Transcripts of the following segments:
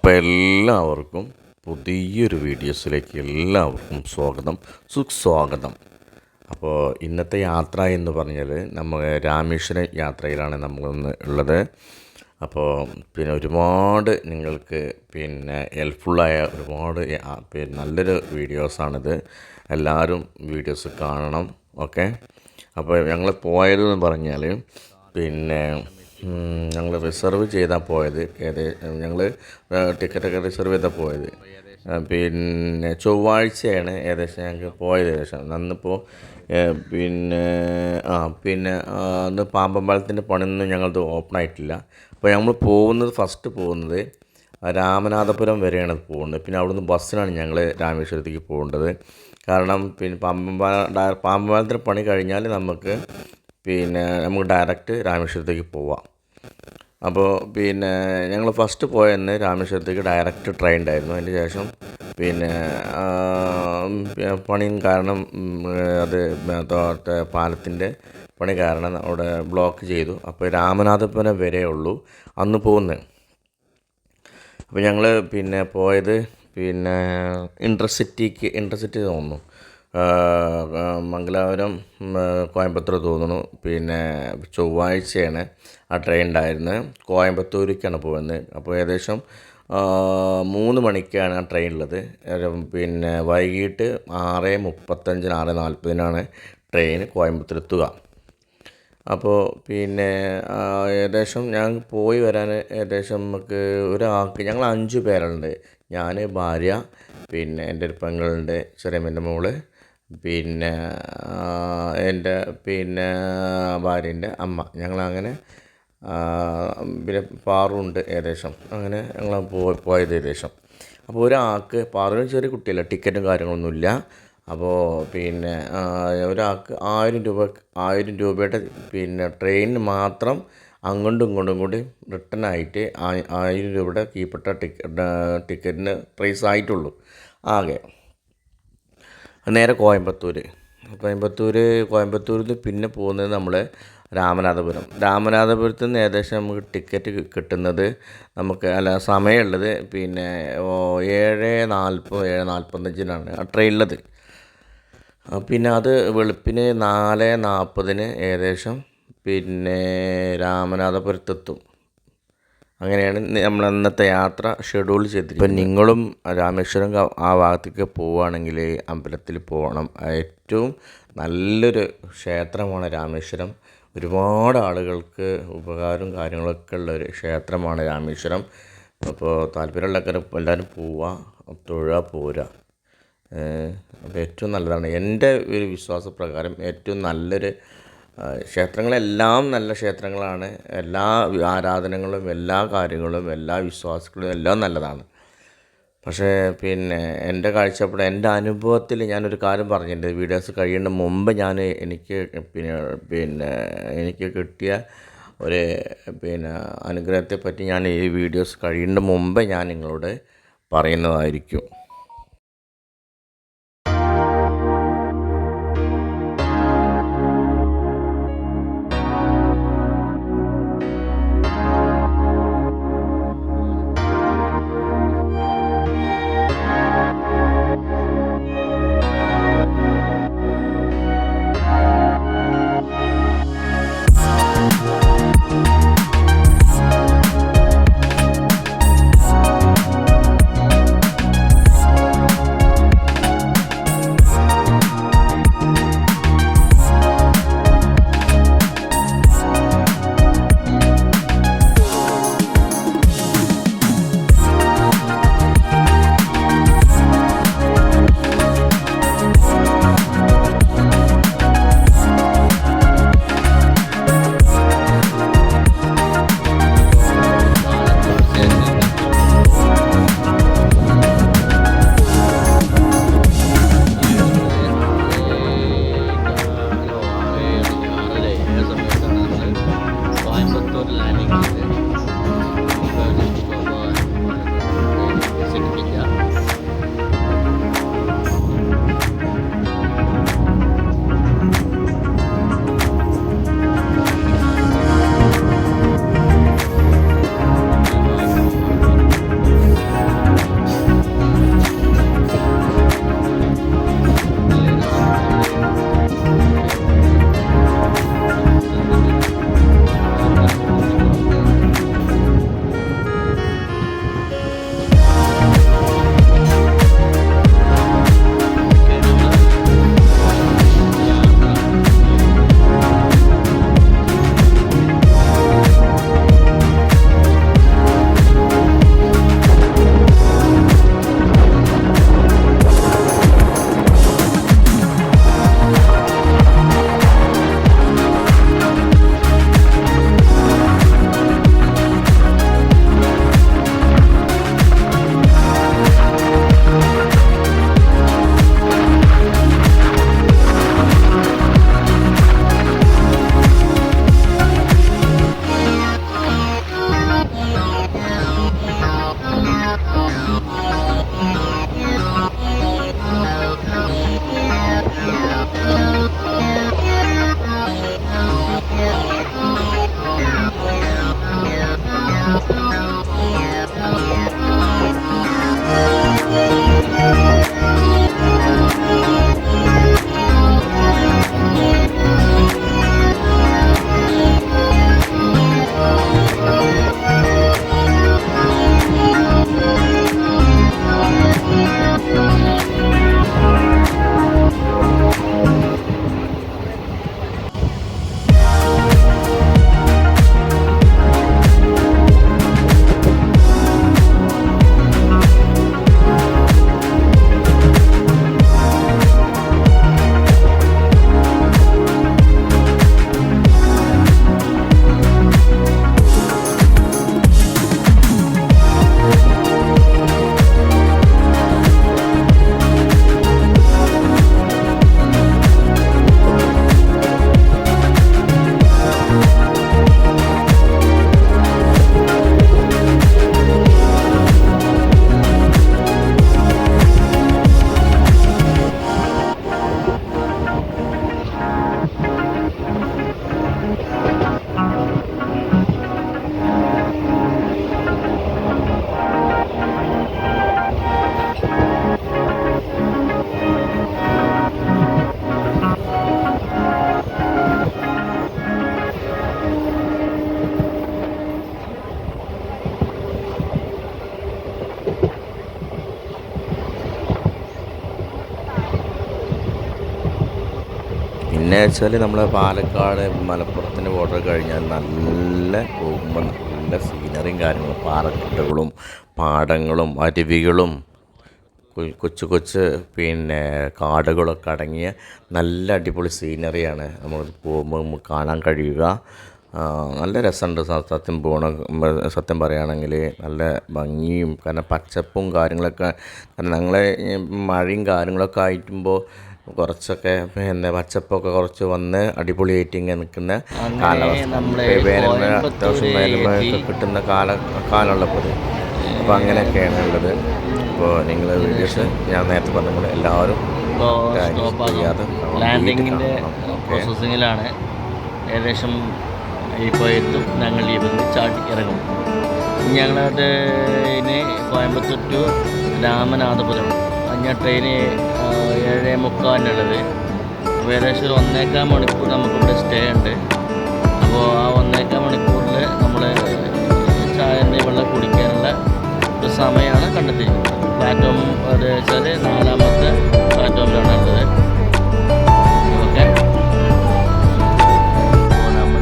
അപ്പോൾ എല്ലാവർക്കും പുതിയൊരു വീഡിയോസിലേക്ക് എല്ലാവർക്കും സുസ്വാഗതം. അപ്പോൾ ഇന്നത്തെ യാത്ര എന്ന് പറഞ്ഞാൽ നമ്മൾ രാമേശ്വരം യാത്രയിലാണ് നമ്മളിന്ന് ഉള്ളത്. അപ്പോൾ ഒരുപാട് നിങ്ങൾക്ക് ഹെൽപ്ഫുള്ളായ ഒരുപാട് നല്ലൊരു വീഡിയോസാണിത്. എല്ലാവരും വീഡിയോസ് കാണണം. ഓക്കെ, അപ്പോൾ ഞങ്ങൾ പോയതെന്ന് പറഞ്ഞാൽ ഞങ്ങൾ റിസർവ് ചെയ്താൽ പോയത് ഞങ്ങൾ ടിക്കറ്റൊക്കെ റിസർവ് ചെയ്താൽ പോയത് ചൊവ്വാഴ്ചയാണ് ഏകദേശം ഞങ്ങൾക്ക് പോയത്. അന്നിപ്പോൾ അന്ന് പാമ്പമ്പാലത്തിൻ്റെ പണിയൊന്നും ഞങ്ങളത് ഓപ്പൺ ആയിട്ടില്ല. അപ്പോൾ നമ്മൾ ഫസ്റ്റ് പോകുന്നത് രാമനാഥപുരം വരെയാണ് പോകുന്നത്. പിന്നെ അവിടുന്ന് ബസ്സിനാണ് ഞങ്ങൾ രാമേശ്വരത്തേക്ക് പോകേണ്ടത്. കാരണം പാമ്പമ്പാലത്തിൻ്റെ പണി കഴിഞ്ഞാൽ നമുക്ക് ഡയറക്റ്റ് രാമേശ്വരത്തേക്ക് പോവാം. അപ്പോൾ ഞങ്ങൾ ഫസ്റ്റ് പോയെന്ന് രാമേശ്വരത്തേക്ക് ഡയറക്റ്റ് ട്രെയിൻ ഉണ്ടായിരുന്നു. അതിന് ശേഷം പണിയും കാരണം അത് പാലത്തിൻ്റെ പണി കാരണം അവിടെ ബ്ലോക്ക് ചെയ്തു. അപ്പോൾ രാമനാഥപുരം വരെ ഉള്ളൂ അന്ന് പോകുന്നത്. അപ്പോൾ ഞങ്ങൾ പോയത് ഇൻ്റർസിറ്റി തോന്നുന്നു, മംഗലാപുരം കോയമ്പത്തൂർ തോന്നുന്നു. ചൊവ്വാഴ്ചയാണ് ആ ട്രെയിൻ ഉണ്ടായിരുന്നത്. കോയമ്പത്തൂരിലേക്കാണ് പോകുന്നത്. അപ്പോൾ ഏകദേശം 3 മണിക്കാണ് ആ ട്രെയിൻ ഉള്ളത്. വൈകിട്ട് 6:35 6:40 ട്രെയിൻ കോയമ്പത്തൂർ എത്തുക. അപ്പോൾ ഏകദേശം ഞാൻ പോയി വരാൻ ഏകദേശം നമുക്ക് ഒരാൾക്ക് ഞങ്ങൾ 5 പേരുണ്ട്. ഞാൻ, ഭാര്യ, എൻ്റെ ഒരു പെങ്ങളുണ്ട്, ചെറിയമ്മൻ്റെ മോള്, എൻ്റെ ഭാര്യൻ്റെ അമ്മ, ഞങ്ങളങ്ങനെ പാറുണ്ട്. ഏകദേശം അങ്ങനെ ഞങ്ങൾ പോയത് ഏകദേശം. അപ്പോൾ ഒരാൾക്ക് പാറുവിന് ചെറിയ കുട്ടിയല്ല, ടിക്കറ്റും കാര്യങ്ങളൊന്നുമില്ല. അപ്പോൾ ഒരാൾക്ക് 1000 രൂപയുടെ ട്രെയിനിന് മാത്രം അങ്ങോട്ടും ഇങ്ങോട്ടും കൂടി റിട്ടേൺ ആയിട്ട് 1000 രൂപയുടെ കീഴ്പ്പെട്ട ടിക്കറ്റിന് പ്രൈസ് ആയിട്ടുള്ളൂ ആകെ. നേരെ കോയമ്പത്തൂരിൽ നിന്ന് പിന്നെ പോകുന്നത് നമ്മൾ രാമനാഥപുരത്ത് നിന്ന് ഏകദേശം നമുക്ക് ടിക്കറ്റ് കിട്ടുന്നത് സമയമുള്ളത് 7:40 ആ ട്രെയിനുള്ളത്. അത് വെളുപ്പിന് 4:40 ഏകദേശം രാമനാഥപുരത്തെത്തും. അങ്ങനെയാണ് നമ്മൾ അന്നത്തെ യാത്ര ഷെഡ്യൂൾ ചെയ്തിരിക്കുന്നത്. ഇപ്പം നിങ്ങളും രാമേശ്വരം ആ ഭാഗത്തേക്ക് പോവുകയാണെങ്കിൽ അമ്പലത്തിൽ പോകണം. ഏറ്റവും നല്ലൊരു ക്ഷേത്രമാണ് രാമേശ്വരം. ഒരുപാട് ആളുകൾക്ക് ഉപകാരവും കാര്യങ്ങളൊക്കെ ഉള്ളൊരു ക്ഷേത്രമാണ് രാമേശ്വരം. അപ്പോൾ താല്പര്യമുള്ളവരൊക്കെ എല്ലാവരും പോവുക, തൊഴുക, പോരുക. അപ്പോൾ ഏറ്റവും നല്ലതാണ്. എൻ്റെ ഒരു വിശ്വാസപ്രകാരം ഏറ്റവും നല്ലൊരു ക്ഷേത്രങ്ങളെല്ലാം നല്ല ക്ഷേത്രങ്ങളാണ്. എല്ലാ ആരാധനകളും എല്ലാ കാര്യങ്ങളും എല്ലാ വിശ്വാസങ്ങളും എല്ലാം നല്ലതാണ്. പക്ഷേ എൻ്റെ കാഴ്ചപ്പാട്, എൻ്റെ അനുഭവത്തിൽ ഞാനൊരു കാര്യം പറഞ്ഞിട്ടുണ്ട്. വീഡിയോസ് കഴിയുന്ന മുമ്പ് എനിക്ക് കിട്ടിയ ഒരു അനുഗ്രഹത്തെപ്പറ്റി ഞാൻ ഈ വീഡിയോസ് കഴിയുന്ന മുമ്പ് ഞാൻ നിങ്ങളോട് പറയുന്നതായിരിക്കും. പിന്നെ വെച്ചാൽ നമ്മളെ പാലക്കാട് മലപ്പുറത്തിൻ്റെ ബോർഡർ കഴിഞ്ഞാൽ നല്ല പോകുമ്പോൾ നല്ല സീനറിയും കാര്യങ്ങളും പാറക്കെട്ടുകളും പാടങ്ങളും അരുവികളും കൊച്ചു കൊച്ചു പിന്നെ കാടുകളൊക്കെ അടങ്ങിയ നല്ല അടിപൊളി സീനറിയാണ് നമ്മൾ പോകുമ്പോൾ നമുക്ക് കാണാൻ കഴിയുക. നല്ല രസമുണ്ട് സത്യം പറയുകയാണെങ്കിൽ നല്ല ഭംഗിയും കാരണം പച്ചപ്പും കാര്യങ്ങളൊക്കെ. കാരണം ഞങ്ങളെ മഴയും കാര്യങ്ങളൊക്കെ ആയിട്ടുമ്പോൾ കുറച്ചൊക്കെ പിന്നെ പച്ചപ്പൊക്കെ കുറച്ച് വന്ന് അടിപൊളിയായിട്ട് ഇങ്ങനെ നിൽക്കുന്ന കാലാവസ്ഥ, വേനൽ അത്യാവശ്യം വേനലൊക്കെ കിട്ടുന്ന കാലമുള്ളപ്പോൾ. അപ്പോൾ അങ്ങനെയൊക്കെയാണ് ഉള്ളത്. അപ്പോൾ നിങ്ങൾ വീഡിയോസ് ഞാൻ നേരത്തെ പറഞ്ഞ പോലെ എല്ലാവരും ലാൻഡിങ്ങിൻ്റെ പ്രോസസ്സിങ്ങിലാണ്. ഏകദേശം ഇപ്പോൾ എത്തും. ഞങ്ങൾ ഇവിടുന്ന് ചാടി ഇറങ്ങും. ഞങ്ങളത് ഇനി കോയമ്പത്തൂർ ടു രാമനാഥപുരം അഞ്ഞ ട്രെയിന് 7:45 അപ്പോൾ ഏകദേശം ഒരു 1.25 മണിക്കൂർ നമുക്കിവിടെ സ്റ്റേ ഉണ്ട്. അപ്പോൾ ആ 1.25 മണിക്കൂറിൽ നമ്മൾ ചായ വെള്ളം കുടിക്കാനുള്ള ഒരു സമയമാണ് കണ്ടെത്തിയിരിക്കുന്നത്. പ്ലാറ്റ്ഫോം അത് വെച്ചാൽ 4ാമത്തെ പ്ലാറ്റ്ഫോമിലാണ് ഉള്ളത്. ഓക്കെ, അപ്പോൾ നമ്മൾ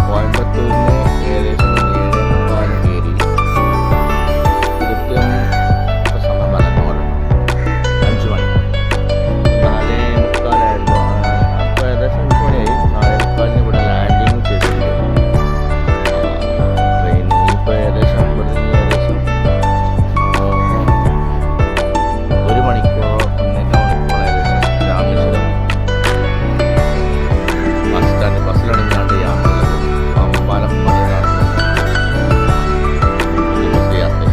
കോയമ്പത്തൂരിന് ഏകദേശം 7:45 കയറി. കൃത്യം ഇപ്പോൾ സമയം പറഞ്ഞോളൂ 5 മണി 4:45 അപ്പോൾ ഏകദേശം 5 മണിയായി. 4:45 ഇവിടെ ലാൻഡിങ് ചെയ്തിട്ടുണ്ട് ട്രെയിൻ. ഇപ്പോൾ ഏകദേശം ഏകദേശം 1 മണിക്കൂറോ 1.25 മണിക്കൂറോ ഏകദേശം രാമേശ്വരം ബസ്സിലാണ് ഞാണ്ട് യാത്ര ചെയ്തത്. പാമ്പലം പണിയാണ് ബസ് യാത്ര.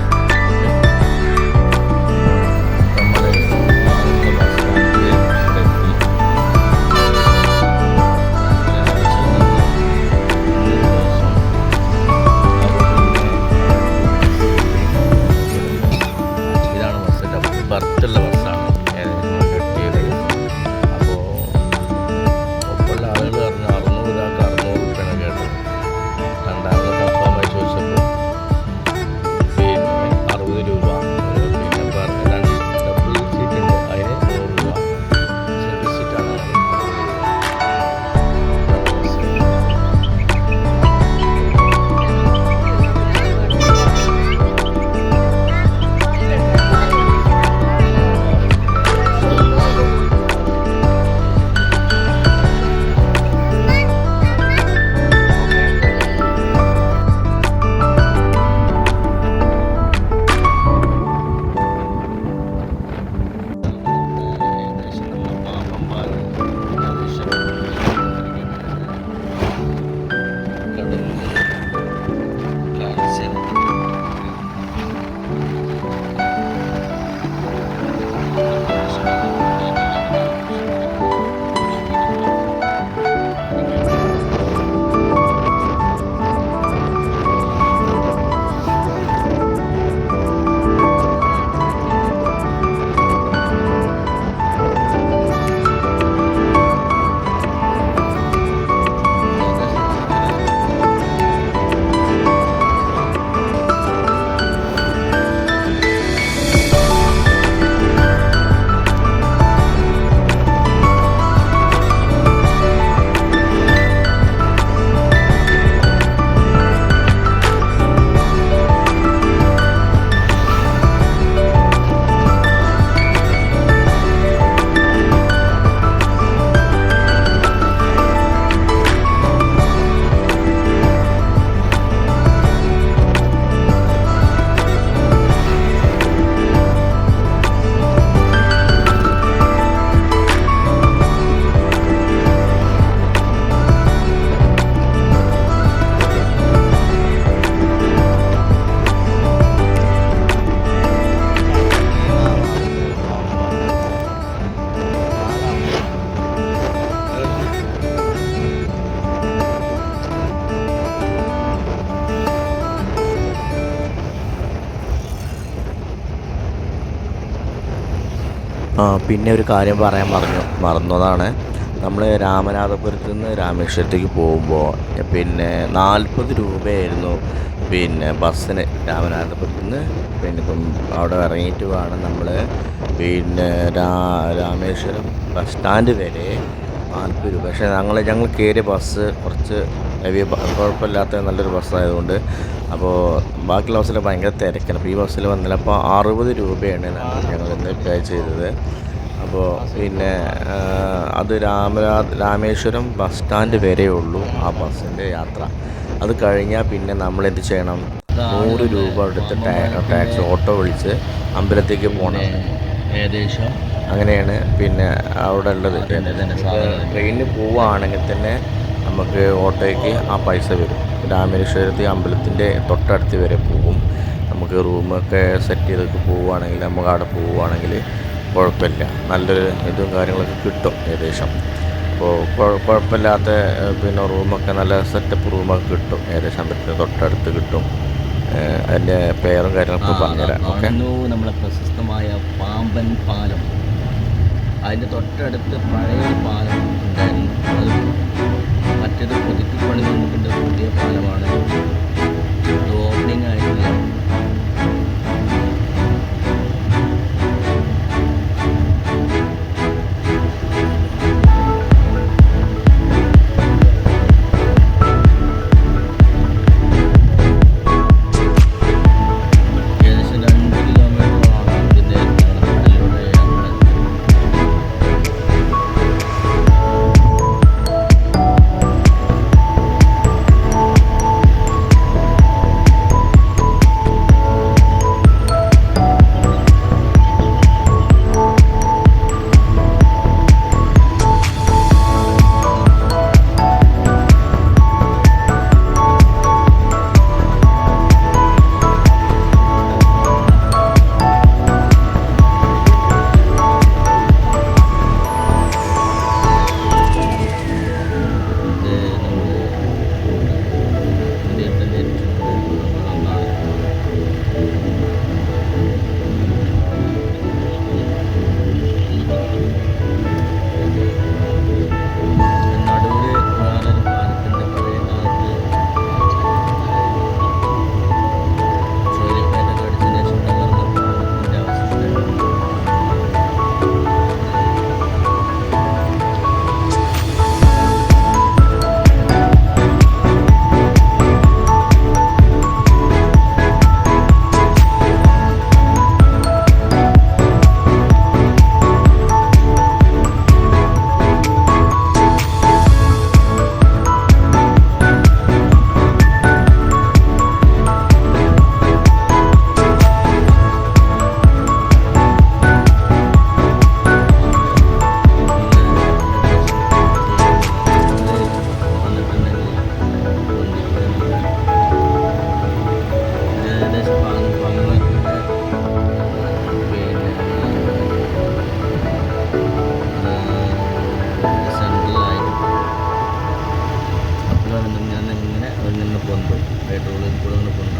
നമ്മൾ ബസ് സ്റ്റാൻഡിൽ എത്തി. ഇതാണ് ബസ്സിൻ്റെ ബർത്തുള്ള ബസ്സാണ് കിട്ടിയത്. അപ്പോൾ ഒപ്പമുള്ള ആളുകൾ പറഞ്ഞു 600 രൂപ 600 രൂപയാണ് കേട്ടത്. രണ്ടാമത് കൺഫേമായി ചോദിച്ചപ്പോൾ പിന്നെ 60 രൂപ. പിന്നെ ഡബിൾ സീറ്റ് ഉണ്ട്, അതിന് 100 രൂപ. സിംഗിൾ സീറ്റാണ് പിന്നെ ഒരു കാര്യം പറയാൻ മറന്നതാണ്. നമ്മൾ രാമനാഥപുരത്ത് നിന്ന് രാമേശ്വരത്തേക്ക് പോകുമ്പോൾ പിന്നെ 40 രൂപയായിരുന്നു പിന്നെ ബസ്സിന്. രാമനാഥപുരത്ത് നിന്ന് പിന്നെ അവിടെ ഇറങ്ങിയിട്ട് വേണം നമ്മൾ പിന്നെ രാമേശ്വരം ബസ് സ്റ്റാൻഡ് വരെ 40 രൂപ. പക്ഷേ ഞങ്ങൾ കയറിയ ബസ് കുറച്ച് ഹെവി കുഴപ്പമില്ലാത്ത നല്ലൊരു ബസ്സായതുകൊണ്ട് അപ്പോൾ ബാക്കിയുള്ള ബസ്സിൽ ഭയങ്കര തിരക്കാണ്. അപ്പോൾ ഈ ബസ്സിൽ വന്നില്ല. അപ്പോൾ 60 രൂപയാണ് ഞങ്ങൾ ഇന്ന് പേ ചെയ്തത്. അപ്പോൾ പിന്നെ അത് രാമേശ്വരം ബസ് സ്റ്റാൻഡ് വരെ ഉള്ളൂ ആ ബസ്സിൻ്റെ യാത്ര. അത് കഴിഞ്ഞാൽ പിന്നെ നമ്മൾ എന്ത് ചെയ്യണം, 100 രൂപ എടുത്ത് ടാക്സി ഓട്ടോ വിളിച്ച് അമ്പലത്തേക്ക് പോകണം. ഏകദേശം അങ്ങനെയാണ് പിന്നെ അവിടെ ഉള്ളത്. ട്രെയിനിന് പോവുകയാണെങ്കിൽ തന്നെ നമുക്ക് ഓട്ടോയ്ക്ക് ആ പൈസ വരും. രാമേശ്വരത്ത് അമ്പലത്തിൻ്റെ തൊട്ടടുത്ത് വരെ പോകും. നമുക്ക് റൂമൊക്കെ സെറ്റ് ചെയ്തൊക്കെ പോവുകയാണെങ്കിൽ നമുക്ക് അവിടെ പോവുകയാണെങ്കിൽ കുഴപ്പമില്ല, നല്ലൊരു ഇതും കാര്യങ്ങളൊക്കെ കിട്ടും ഏകദേശം. അപ്പോൾ കുഴപ്പമില്ലാത്ത പിന്നെ റൂമൊക്കെ നല്ല സെറ്റപ്പ് റൂമൊക്കെ കിട്ടും ഏകദേശം അമ്പലത്തിന് തൊട്ടടുത്ത് കിട്ടും. അതിൻ്റെ പേരും കാര്യങ്ങളൊക്കെ പറഞ്ഞുതരാം. ഓക്കെ, നമ്മളെ പ്രശസ്തമായ പാമ്പൻ പാലം, അതിൻ്റെ തൊട്ടടുത്ത് പഴയ പാലം ഉണ്ടായിരുന്നു. അത് മറ്റേത് പുതുക്കി പണിതുകൊണ്ടിട്ടുണ്ട്. പുതിയ പാലമാണ്, ഇത് ഓപ്പണിംഗ് ആയിട്ടില്ല.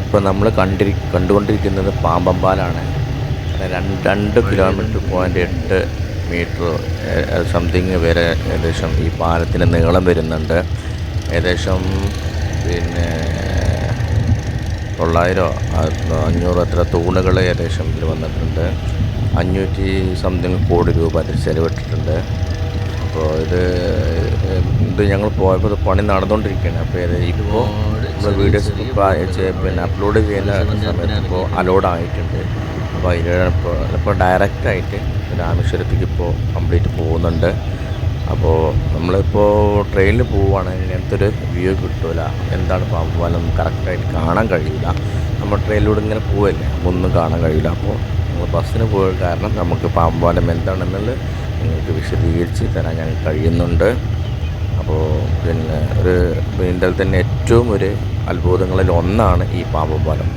ഇപ്പോൾ നമ്മൾ കണ്ടുകൊണ്ടിരിക്കുന്നത് പാമ്പമ്പാലാണ്. 2 കിലോമീറ്റർ .8 മീറ്റർ സംതിങ് വരെ ഏകദേശം ഈ പാലത്തിന് നീളം വരുന്നുണ്ട്. ഏകദേശം പിന്നെ 900 500 അത്ര തൂണുകൾ ഏകദേശം ഇതിൽ വന്നിട്ടുണ്ട്. 500 സംതിങ് കോടി രൂപ അതിൽ ചിലവിട്ടിട്ടുണ്ട്. അപ്പോൾ ഇത് ഞങ്ങൾ പോയപ്പോൾ പണി നടന്നുകൊണ്ടിരിക്കുകയാണ്. അപ്പോൾ ഇപ്പോൾ നമ്മൾ വീഡിയോസ് പിന്നെ അപ്ലോഡ് ചെയ്യുന്ന സമയത്ത് ഇപ്പോൾ അലോഡ് ആയിട്ടുണ്ട്. അപ്പോൾ ഇപ്പോൾ ഡയറക്റ്റായിട്ട് രാമേശ്വരത്തേക്ക് ഇപ്പോൾ കംപ്ലീറ്റ് പോകുന്നുണ്ട്. അപ്പോൾ നമ്മളിപ്പോൾ ട്രെയിനിൽ പോവുകയാണെങ്കിൽ ഇങ്ങനത്തെ ഒരു വ്യൂ കിട്ടില്ല. എന്താണ് പാമ്പ് പാലം കറക്റ്റായിട്ട് കാണാൻ കഴിയില്ല. നമ്മൾ ട്രെയിനിലൂടെ ഇങ്ങനെ പോവല്ലേ, ഒന്നും കാണാൻ കഴിയില്ല. അപ്പോൾ നമ്മൾ ബസ്സിന് പോയ കാരണം നമുക്ക് പാമ്പ് പാലം എന്താണെന്നുള്ളത് നിങ്ങൾക്ക് വിശദീകരിച്ച് തരാൻ ഞങ്ങൾക്ക് കഴിയുന്നുണ്ട്. അപ്പോൾ പിന്നെ ഇന്ത്യയിൽ തന്നെ ഏറ്റവും ഒരു അത്ഭുതങ്ങളിൽ ഒന്നാണ് ഈ പാമ്പ് പാലം.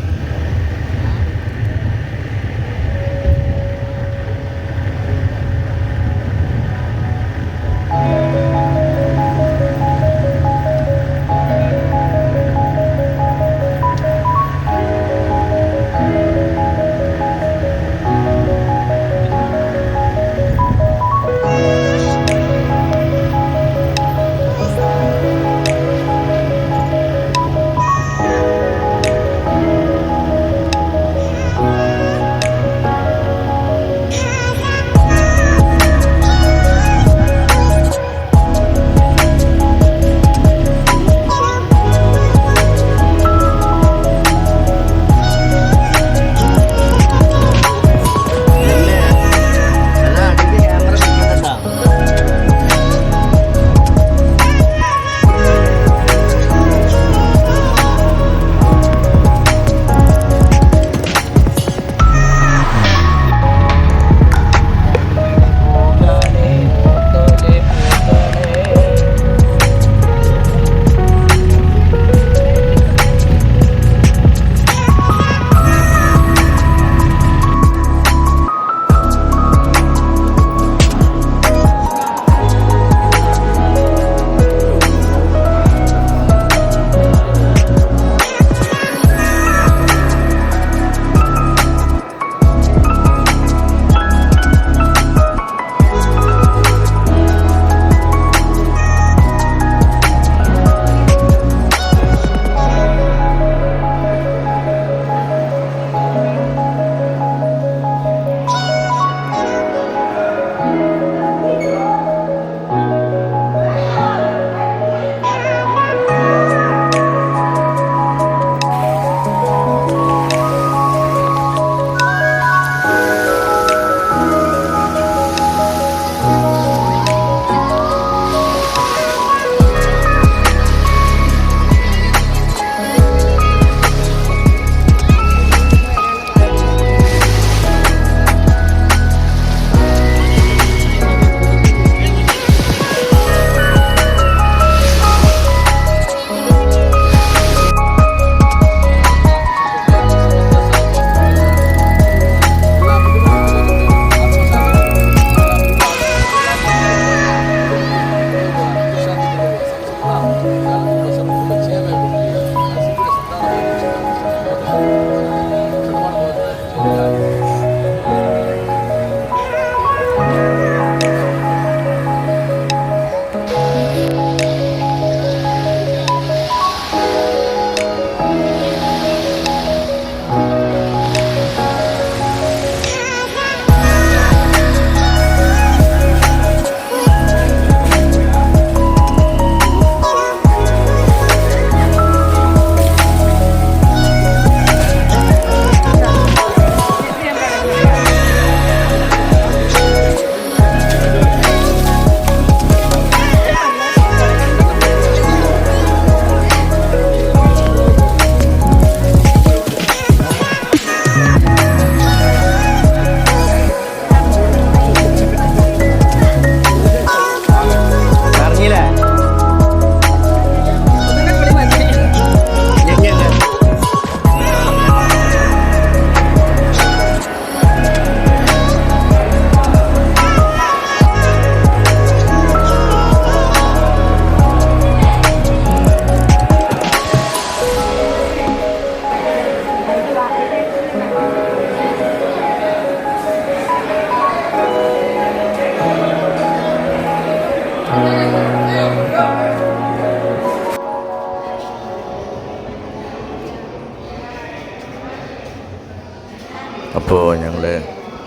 അപ്പോൾ ഞങ്ങൾ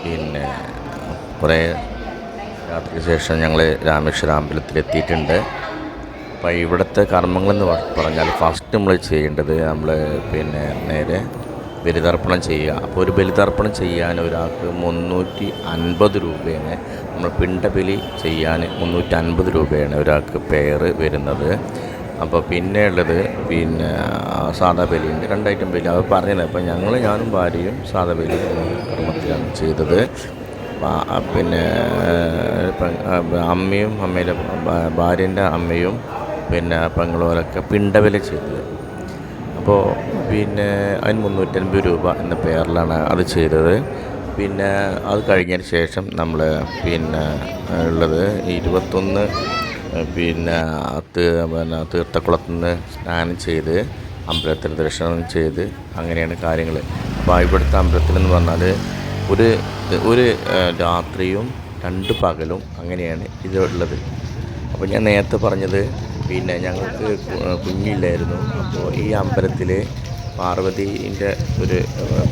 പിന്നെ കുറേ യാത്രയ്ക്ക് ശേഷം ഞങ്ങൾ രാമേശ്വരം അമ്പലത്തിലെത്തിയിട്ടുണ്ട്. അപ്പോൾ ഇവിടുത്തെ കർമ്മങ്ങളെന്ന് പറഞ്ഞാൽ ഫസ്റ്റ് നമ്മൾ ചെയ്യേണ്ടത് നമ്മൾ പിന്നെ നേരെ ബലിതർപ്പണം ചെയ്യുക. അപ്പോൾ ഒരു ബലിതർപ്പണം ചെയ്യാൻ ഒരാൾക്ക് 350 രൂപയാണ്. നമ്മൾ പിണ്ടബലി ചെയ്യാൻ 350 രൂപയാണ് ഒരാൾക്ക് പെയർ വരുന്നത്. അപ്പോൾ പിന്നെ ഉള്ളത് പിന്നെ സാധാ ബലിയുണ്ട്, 2 ഐറ്റം ബലി. അത് പറഞ്ഞത് അപ്പോൾ ഞാനും ഭാര്യയും സാധാ ബലി കർമ്മത്തിലാണ് ചെയ്തത്. പിന്നെ അമ്മയും അമ്മയുടെ ഭാര്യൻ്റെ അമ്മയും പിന്നെ പെങ്ങളോരൊക്കെ പിണ്ടബലി ചെയ്തത്. അപ്പോൾ പിന്നെ അതിന് 350 രൂപ എന്ന പേരിലാണ് അത് ചെയ്തത്. പിന്നെ അത് കഴിഞ്ഞതിന് ശേഷം നമ്മൾ പിന്നെ ഉള്ളത് 21 പിന്നെ തീർത്ഥക്കുളത്തു നിന്ന് സ്നാനം ചെയ്ത് അമ്പലത്തിൽ ദർശനം ചെയ്ത് അങ്ങനെയാണ് കാര്യങ്ങൾ. അപ്പോൾ ഇവിടുത്തെ അമ്പലത്തിലെന്ന് പറഞ്ഞാൽ ഒരു രാത്രിയും 2 പകലും അങ്ങനെയാണ് ഇതുള്ളത്. അപ്പോൾ ഞാൻ നേരത്തെ പറഞ്ഞത് പിന്നെ ഞങ്ങൾക്ക് കുഞ്ഞില്ലായിരുന്നു. അപ്പോൾ ഈ അമ്പലത്തിൽ പാർവതീൻ്റെ ഒരു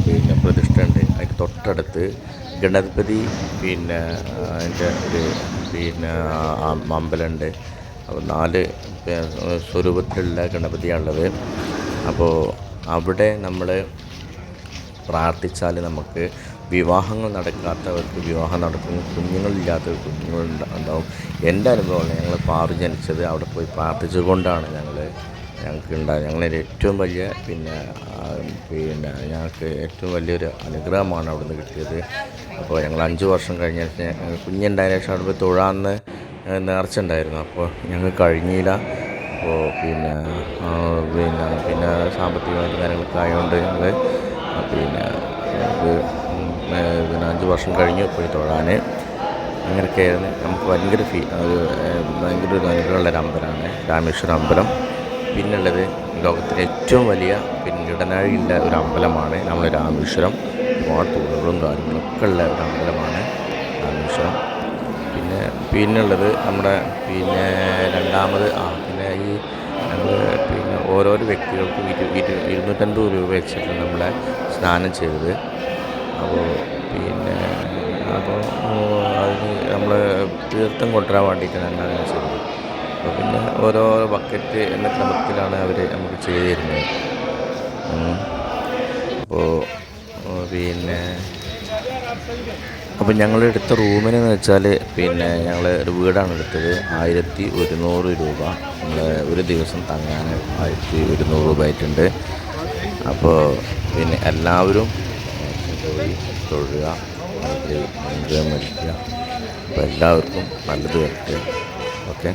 പിന്നെ പ്രതിഷ്ഠ ഉണ്ട്. അതിന് തൊട്ടടുത്ത് ഗണപതി പിന്നെ അതിൻ്റെ ഒരു പിന്നെ അമ്പലമുണ്ട്. അപ്പോൾ 4 സ്വരൂപത്തിലുള്ള ഗണപതിയാണുള്ളത്. അപ്പോൾ അവിടെ നമ്മൾ പ്രാർത്ഥിച്ചാൽ നമുക്ക് വിവാഹങ്ങൾ നടക്കാത്തവർക്ക് വിവാഹം നടക്കുന്നു, കുഞ്ഞുങ്ങളില്ലാത്തവർക്ക് കുഞ്ഞുങ്ങൾ ഉണ്ടാവും. എൻ്റെ അനുഭവമാണ്. ഞങ്ങൾ പാറു ജനിച്ചത് അവിടെ പോയി പ്രാർത്ഥിച്ചുകൊണ്ടാണ് ഞങ്ങളുടെ ഏറ്റവും വലിയ പിന്നെ ഞങ്ങൾക്ക് ഏറ്റവും വലിയൊരു അനുഗ്രഹമാണ് അവിടെ നിന്ന് കിട്ടിയത്. അപ്പോൾ ഞങ്ങൾ 5 വർഷം കഴിഞ്ഞ കുഞ്ഞുണ്ടായതിനു ശേഷം അവിടെ പോയി തൊഴാന്ന് നേർച്ച ഉണ്ടായിരുന്നു. അപ്പോൾ ഞങ്ങൾ കഴിഞ്ഞില്ല. അപ്പോൾ പിന്നെ സാമ്പത്തികമായിട്ട് കാര്യങ്ങളൊക്കെ ആയതുകൊണ്ട് ഞങ്ങൾ പിന്നെ 5 വർഷം കഴിഞ്ഞ് പോയി തൊഴാൻ. അങ്ങനെയൊക്കെയായിരുന്നു. നമുക്ക് ഭയങ്കര ഒരു അനുഗ്രഹമുള്ളൊരു അമ്പലമാണ് രാമേശ്വരം അമ്പലം. പിന്നുള്ളത് ലോകത്തിലെ ഏറ്റവും വലിയ ഇടനാഴിയുള്ള ഒരു അമ്പലമാണ് നമ്മൾ രാമേശ്വരം. ഒരുപാട് തൂണുകളും കാര്യങ്ങളൊക്കെ ഉള്ള ഒരു അമ്പലമാണ് രാമേശ്വരം. പിന്നുള്ളത് നമ്മുടെ രണ്ടാമത് പിന്നെ ഈ നമ്മൾ ഓരോരോ വ്യക്തികൾക്കും 250 രൂപ വെച്ചിട്ട് നമ്മളെ സ്നാനം ചെയ്തത്. അപ്പോൾ അതിന് നമ്മൾ തീർത്ഥം കൊണ്ടുവരാൻ വേണ്ടിയിട്ടാണ് ഞങ്ങൾ അങ്ങനെ ചെയ്തത്. അപ്പോൾ പിന്നെ ഓരോ ബക്കറ്റ് എന്ന ക്രമത്തിലാണ് അവർ നമുക്ക് ചെയ്തു തരുന്നത്. അപ്പോൾ ഞങ്ങളെടുത്ത റൂമിനെന്ന് വെച്ചാൽ ഞങ്ങൾ ഒരു വീടാണ് എടുത്തത്. 1100 രൂപ. നമ്മൾ ഒരു ദിവസം തങ്ങാൻ 1100 രൂപ ആയിട്ടുണ്ട്. അപ്പോൾ എല്ലാവരും പോയി തൊഴുക, അനുഗ്രഹം മേടിക്കുക. അപ്പോൾ എല്ലാവർക്കും നല്ലത് വരട്ടെ. ഓക്കെ.